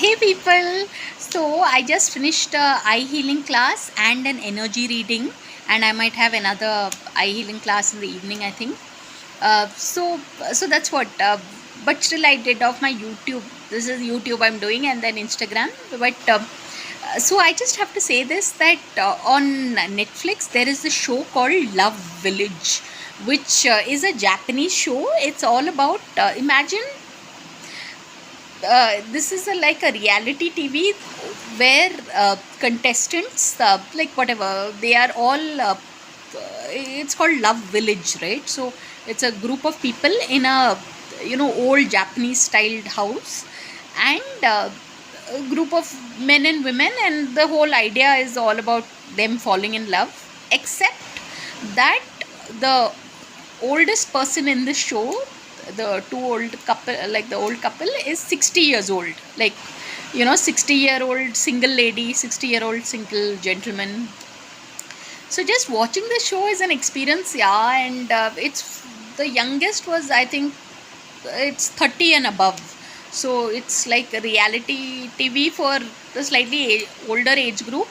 Hey people, so I just finished a eye healing class and an energy reading, and I might have another eye healing class in the evening, I think. So that's what. But still, I did off my YouTube. This is YouTube I'm doing, and then Instagram. So I just have to say this that on Netflix there is a show called Love Village, which is a Japanese show. It's all about imagine this is like a reality TV where contestants, like whatever, they are all. It's called Love Village, right? So it's a group of people in a old Japanese styled house, and a group of men and women, and the whole idea is all about them falling in love, except that the oldest person in the show, the two old couple, like the old couple is 60 years old, like 60-year-old single lady, 60-year-old single gentleman. So just watching the show is an experience, yeah. And it's the youngest was, I think, it's 30 and above. So it's like a reality TV for the slightly older age group,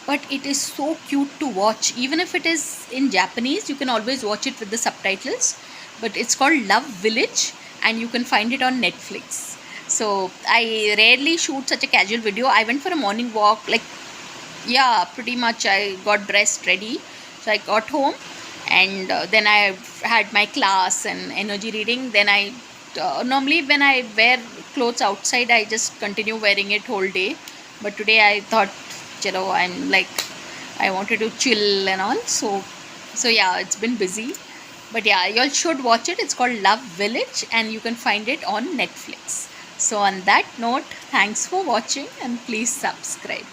but it is so cute to watch. Even if it is in Japanese, you can always watch it with the subtitles. But it's called Love Village, and you can find it on Netflix. So I rarely shoot such a casual video. I went for a morning walk, like, yeah, pretty much. I got dressed, ready. So I got home, and then I had my class and energy reading. Then I normally, when I wear clothes outside, I just continue wearing it whole day. But today I thought, I'm like, I wanted to chill and all. So yeah, it's been busy. But yeah, you all should watch it. It's called Love Village, and you can find it on Netflix. So on that note, thanks for watching, and please subscribe.